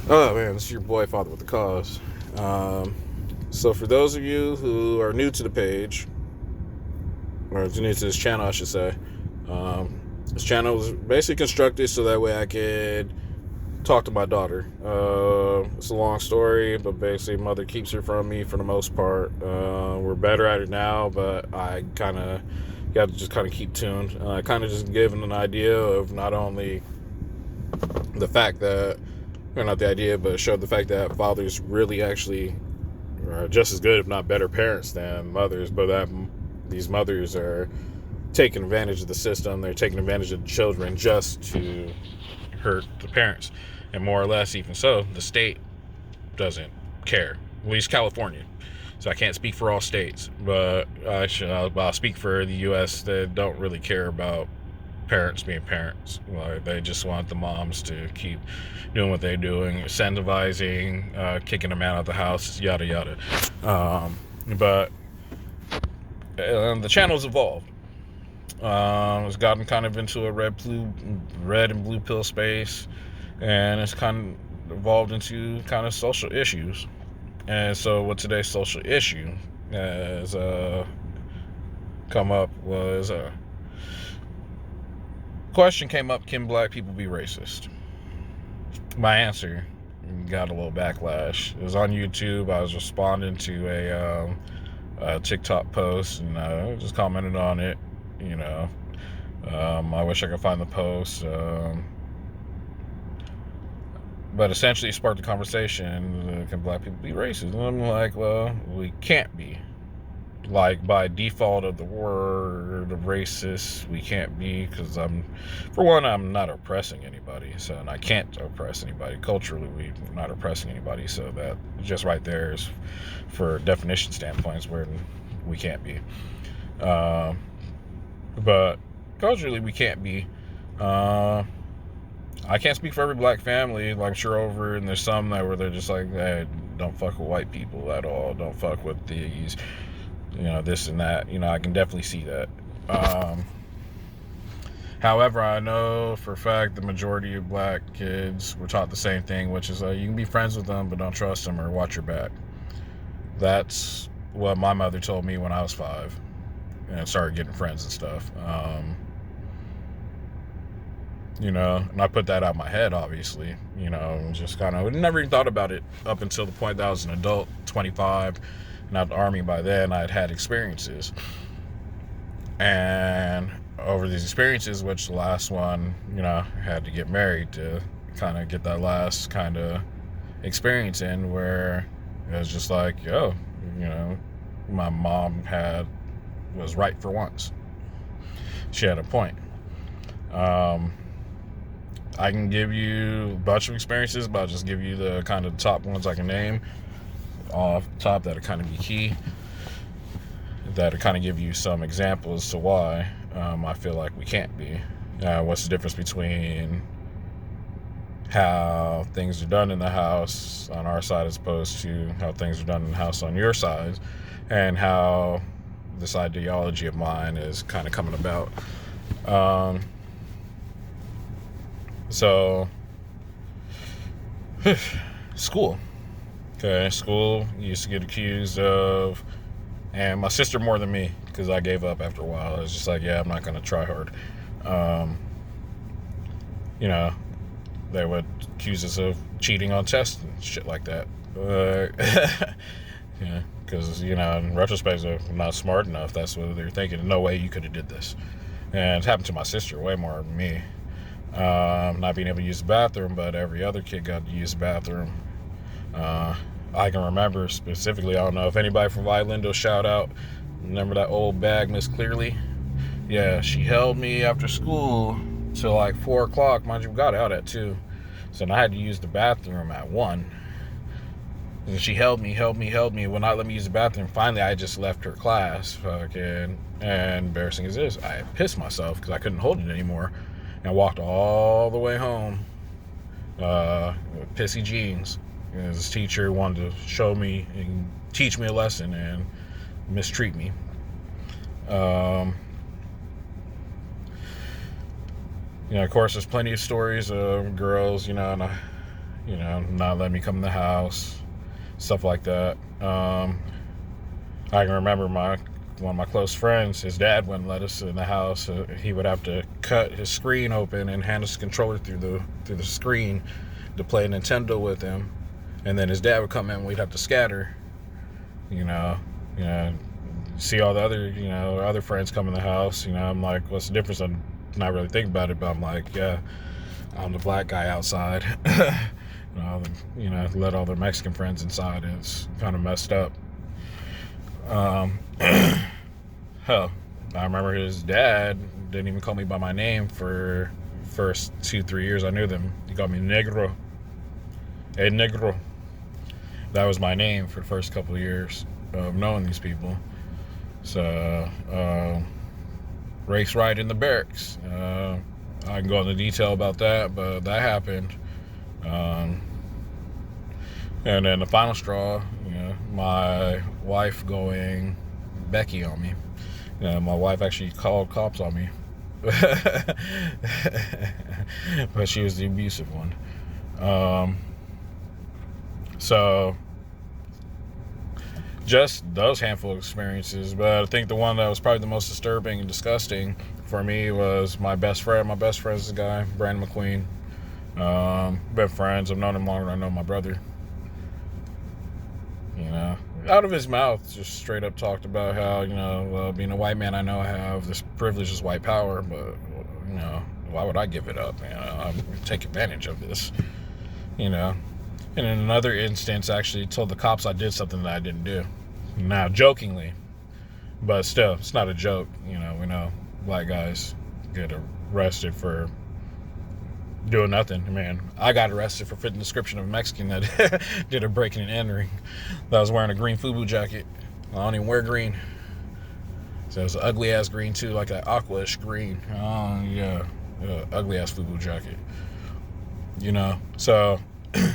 Oh man, this is your boy Father with the Cause. Um, so for those of you who are new to the page, or new to this channel, I should say, this channel was basically constructed so that way I could talk to my daughter. It's a long story, but basically, mother keeps her from me for the most part. We're better at it now, but I kind of got to just kind of keep tuned. Kind of just giving an idea of not only the fact that, or not the idea, but showed the fact that fathers really actually are just as good, if not better, parents than mothers, but that these mothers are taking advantage of the system. They're taking advantage of the children just to hurt the parents. And more or less, even so, the state doesn't care. At least California. So I can't speak for all states, but I'll speak for the U.S. that don't really care about parents being parents. Like, they just want the moms to keep doing what they're doing, incentivizing, kicking them out of the house, yada yada. But the channel's evolved. It's gotten kind of into a red and blue pill space, and it's kind of evolved into kind of social issues. And so, what today's social issue has come up was a question came up: can black people be racist? My answer got a little backlash. It was on YouTube. I was responding to a TikTok post, and I just commented on it. You know, I wish I could find the post. But essentially, it sparked a conversation. Can black people be racist? And I'm like, well, we can't be. Like, by default of the word racist, we can't be, because for one, I'm not oppressing anybody, so, and I can't oppress anybody. Culturally, we're not oppressing anybody, so that just right there is, for definition standpoints, where we can't be. But culturally, we can't be. I can't speak for every black family. Like, I'm sure over, and there's some that where they're just like, hey, don't fuck with white people at all. Don't fuck with these, this and that. I can definitely see that. However, I know for a fact the majority of black kids were taught the same thing, which is you can be friends with them, but don't trust them or watch your back. That's what my mother told me when I was 5 and started getting friends and stuff. And I put that out of my head, obviously, just kind of never even thought about it up until the point that I was an adult, 25, and out of the Army. By then, I had experiences. And over these experiences, which the last one, I had to get married to kind of get that last kind of experience in, where it was just like, my mom was right for once. She had a point. I can give you a bunch of experiences, but I'll just give you the kind of top ones I can name off the top that are kind of be key, that kind of give you some examples to why I feel like we can't be. What's the difference between how things are done in the house on our side as opposed to how things are done in the house on your side, and how this ideology of mine is kind of coming about. So, school. Okay, school used to get accused of, and my sister more than me, because I gave up after a while. I was just like, yeah, I'm not going to try hard. They would accuse us of cheating on tests and shit like that. Yeah, because, in retrospect, they're not smart enough. That's what they're thinking. No way you could have did this. And it happened to my sister way more than me. Not being able to use the bathroom, but every other kid got to use the bathroom. I can remember specifically, I don't know if anybody from Lindo, shout out, remember that old bag, Miss Clearly? Yeah, she held me after school till like 4 o'clock. Mind you, we got out at 2. So I had to use the bathroom at 1. And she held me, would not let me use the bathroom. Finally, I just left her class. Fucking, and embarrassing as this, I pissed myself because I couldn't hold it anymore. And I walked all the way home with pissy jeans. And this teacher wanted to show me and teach me a lesson and mistreat me. Of course, there's plenty of stories of girls, and not letting me come in the house, stuff like that. I can remember one of my close friends, his dad wouldn't let us in the house. He would have to cut his screen open and hand us the controller through the screen to play Nintendo with him. And then his dad would come in and we'd have to scatter, see all the other friends come in the house. I'm like, what's the difference? I'm not really thinking about it, but I'm like, yeah, I'm the black guy outside. Let all their Mexican friends inside. It's kind of messed up. Hell, I remember his dad didn't even call me by my name for first 2-3 years I knew them. He called me negro. Hey, negro. That was my name for the first couple of years of knowing these people. So, race riot in the barracks. I can go into detail about that, but that happened. And then the final straw, my wife going Becky on me. My wife actually called cops on me. But she was the abusive one. So just those handful of experiences. But I think the one that was probably the most disturbing and disgusting for me was my best friend. My best friend's a guy, Brandon McQueen. Been friends. I've known him longer than I know my brother. Out of his mouth, just straight up talked about how, being a white man, I know I have this privilege as white power, but, why would I give it up? I take advantage of this, And in another instance, actually told the cops I did something that I didn't do. Now, jokingly, but still, it's not a joke. We know black guys get arrested for doing nothing. Man, I got arrested for fitting the description of a Mexican that did a breaking and entering. That was wearing a green FUBU jacket. I don't even wear green. So it was an ugly ass green too, like an aqua-ish green. Oh yeah, ugly ass FUBU jacket. So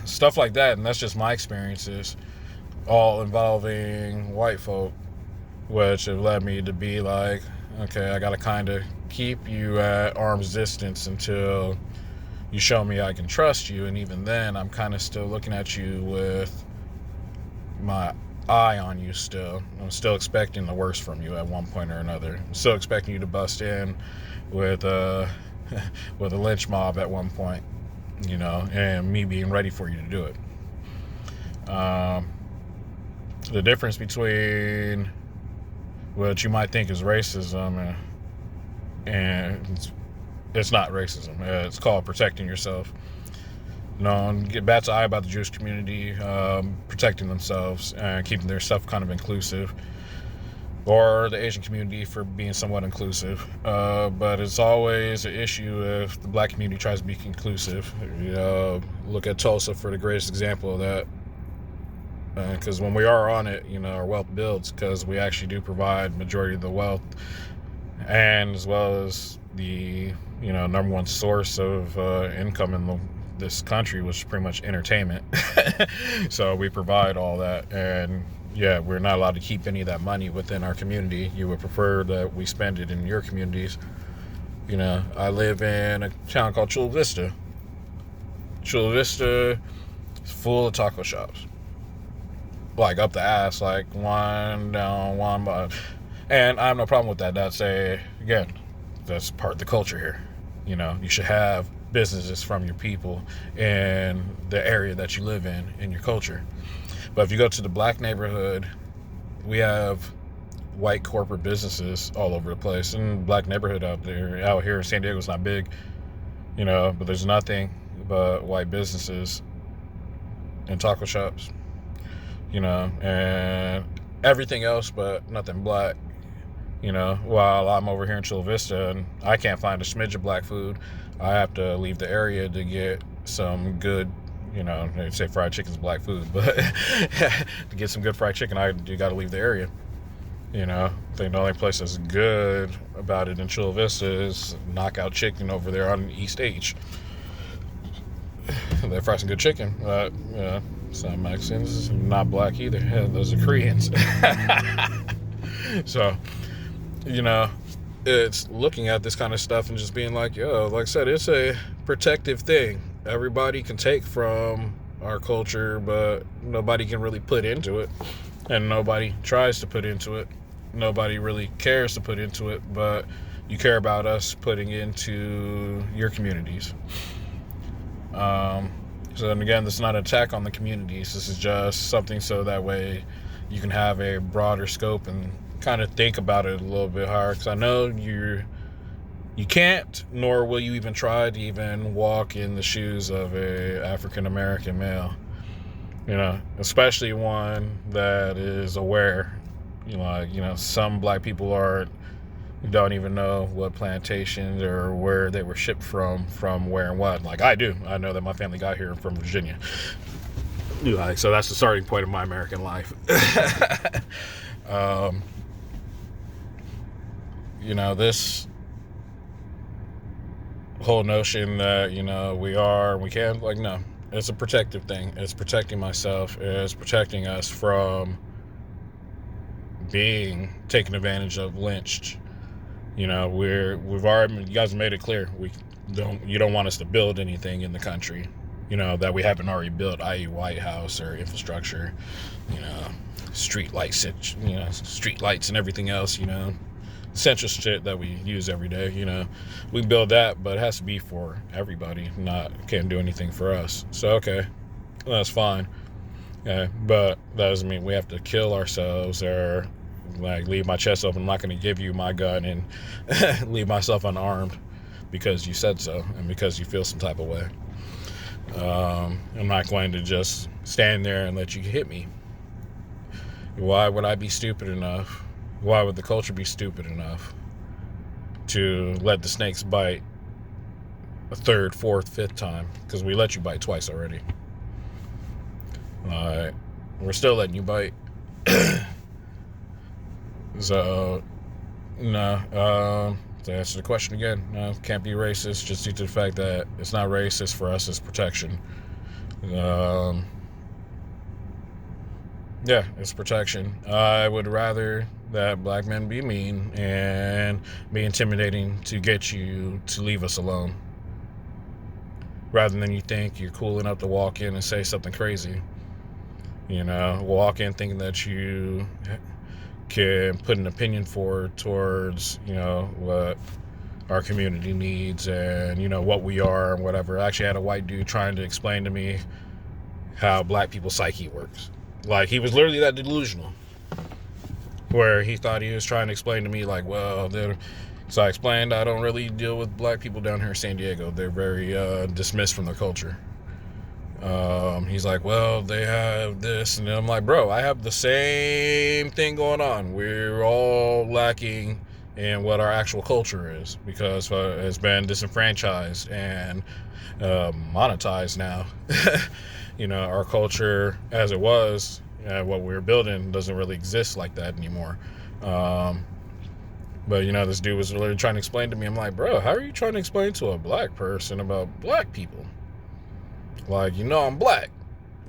stuff like that, and that's just my experiences, all involving white folk, which have led me to be like, okay, I gotta kind of keep you at arm's distance until you show me I can trust you, and even then, I'm kind of still looking at you with my eye on you still. I'm still expecting the worst from you at one point or another. I'm still expecting you to bust in with a lynch mob at one point, and me being ready for you to do it. The difference between what you might think is racism and it's not racism. It's called protecting yourself. Get bats eye about the Jewish community protecting themselves and keeping their stuff kind of inclusive, or the Asian community for being somewhat inclusive. But it's always an issue if the black community tries to be inclusive. Look at Tulsa for the greatest example of that. Because when we are on it, our wealth builds because we actually do provide majority of the wealth, and as well as the number one source of income in this country, which is pretty much entertainment. So we provide all that, and yeah, we're not allowed to keep any of that money within our community. You would prefer that we spend it in your communities. I live in a town called Chula Vista. Chula Vista is full of taco shops, like up the ass, like one down, one by. And I have no problem with that. That's part of the culture here. You should have businesses from your people in the area that you live in your culture. But if you go to the black neighborhood, we have white corporate businesses all over the place. And black neighborhood out here in San Diego is not big, but there's nothing but white businesses and taco shops, and everything else but nothing black. While I'm over here in Chula Vista and I can't find a smidge of black food, I have to leave the area to get some good, they say fried chicken's black food, but to get some good fried chicken, you got to leave the area. I think the only place that's good about it in Chula Vista is Knockout Chicken over there on East H. They fry some good chicken, but some Mexicans, not black either. Those are Koreans. So, it's looking at this kind of stuff and just being like, like I said, it's a protective thing. everybody can take from our culture, but nobody can really put into it, and nobody tries to put into it. Nobody really cares to put into it, but you care about us putting into your communities. So, and again, this is not an attack on the communities. This is just something so that way you can have a broader scope and kind of think about it a little bit higher. Because I know you can't, nor will you even try to even walk in the shoes of a African American male. You know, especially one that is aware. Some black people don't even know what plantations or where they were shipped from where and what. Like I do. I know that my family got here from Virginia. So that's the starting point of my American life. This whole notion that, we can't, like, no. It's a protective thing. It's protecting myself. It's protecting us from being taken advantage of, lynched. You guys have made it clear you don't want us to build anything in the country, that we haven't already built, i.e. White House or infrastructure, street lights, street lights and everything else, essential shit that we use every day. We can build that, but it has to be for everybody, can't do anything for us. So, okay, that's fine. Okay, but that doesn't mean we have to kill ourselves or leave my chest open. I'm not going to give you my gun and leave myself unarmed because you said so and because you feel some type of way. I'm not going to just stand there and let you hit me. Why would I be stupid enough? Why would the culture be stupid enough to let the snakes bite a third, fourth, fifth time? Because we let you bite twice already. We're still letting you bite. So, no. To answer the question again, no, can't be racist just due to the fact that it's not racist for us, it's protection. It's protection. I would rather that black men be mean and be intimidating to get you to leave us alone, rather than you think you're cool enough to walk in and say something crazy. Walk in thinking that you can put an opinion forward towards, what our community needs and, what we are and whatever. I actually had a white dude trying to explain to me how black people's psyche works. Like, he was literally that delusional, where he thought he was trying to explain to me, so I explained I don't really deal with black people down here in San Diego. They're very dismissed from their culture. He's like, well, they have this, and I'm like, bro, I have the same thing going on. We're all lacking in what our actual culture is because it's been disenfranchised and monetized now. Our culture as it was, what we were building doesn't really exist like that anymore. But this dude was literally trying to explain to me. I'm like, bro, how are you trying to explain to a black person about black people? I'm black.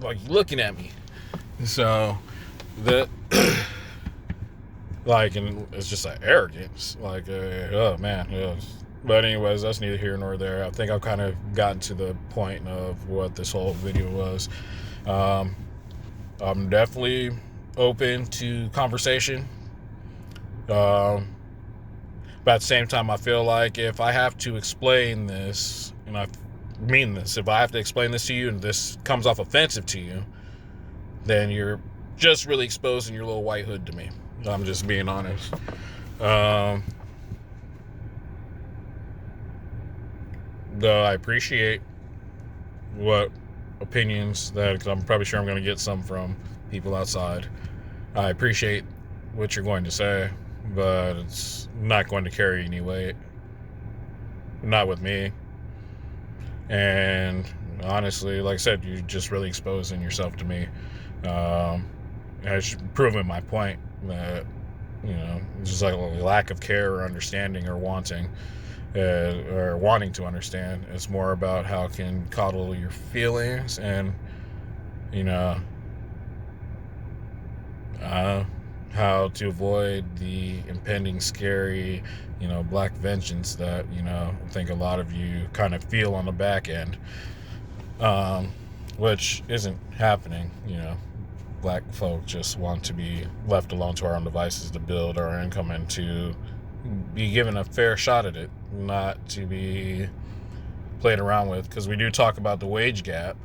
You're looking at me. So, and it's just like arrogance. Oh man. Yeah. But anyways, that's neither here nor there. I think I've kind of gotten to the point of what this whole video was. I'm definitely open to conversation. But at the same time, I feel like if I have to explain this, and I mean this, if I have to explain this to you and this comes off offensive to you, then you're just really exposing your little white hood to me. I'm just being honest. Though I appreciate what opinions because I'm probably sure I'm going to get some from people outside. I appreciate what you're going to say, but it's not going to carry any weight. Not with me. And honestly, like I said, you're just really exposing yourself to me. It's proving my point that, just like a lack of care or understanding or wanting to understand. It's more about how it can coddle your feelings and, how to avoid the impending scary, black vengeance that, I think a lot of you kind of feel on the back end. which isn't happening. Black folk just want to be left alone to our own devices to build our income and to be given a fair shot at it, not to be played around with, because we do talk about the wage gap.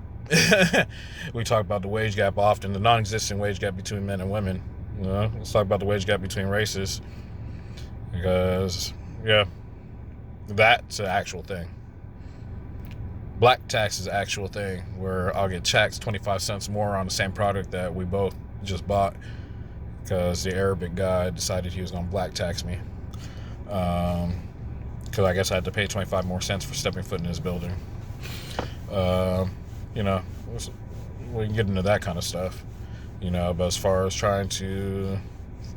We talk about the wage gap often, the non-existent wage gap between men and women. Let's talk about the wage gap between races, because that's an actual thing. Black tax is an actual thing, where I'll get taxed 25 cents more on the same product that we both just bought because the Arabic guy decided he was going to black tax me. Because I guess I had to pay 25 more cents for stepping foot in his building. We can get into that kind of stuff. But as far as trying to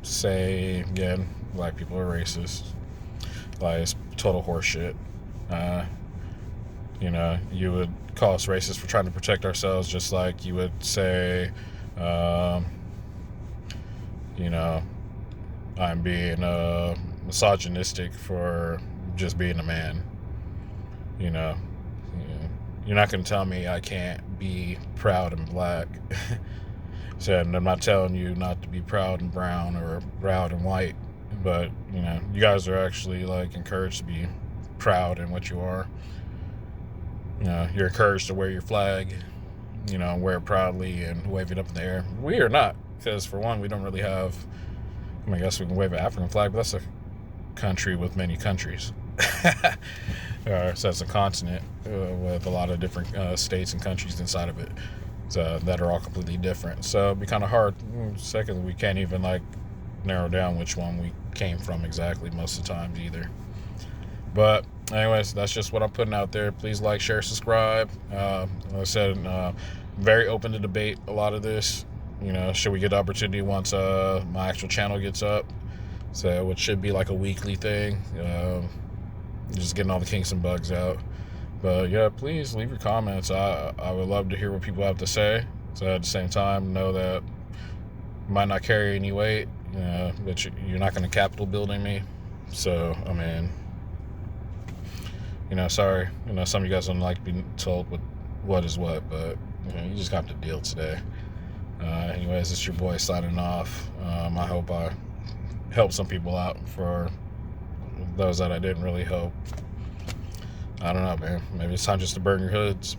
say, again, black people are racist, like, it's total horseshit. You would call us racist for trying to protect ourselves, just like you would say, I'm being misogynistic for just being a man. You're not going to tell me I can't be proud and black. So I'm not telling you not to be proud and brown or proud and white, but you guys are actually like encouraged to be proud in what you are. You're encouraged to wear your flag, wear it proudly and wave it up in the air. We are not, because for one, we don't really have, I guess we can wave an African flag, but that's a country with many countries. So that's a continent with a lot of different states and countries inside of it, so that are all completely different. So it'd be kind of hard. Secondly, we can't even narrow down which one we came from exactly most of the times either. But anyways, that's just what I'm putting out there. Please like, share, subscribe. Like I said, very open to debate a lot of this. Should we get the opportunity once my actual channel gets up? So it should be like a weekly thing. Just getting all the kinks and bugs out. But yeah, please leave your comments. I would love to hear what people have to say. So at the same time, know that you might not carry any weight, but you're not going to capital building me. So, sorry. Some of you guys don't like being told what is what, but you just got to deal today. Anyways, it's your boy signing off. I hope I helped some people out. For those that I didn't really help, I don't know, man. Maybe it's time just to burn your hoods.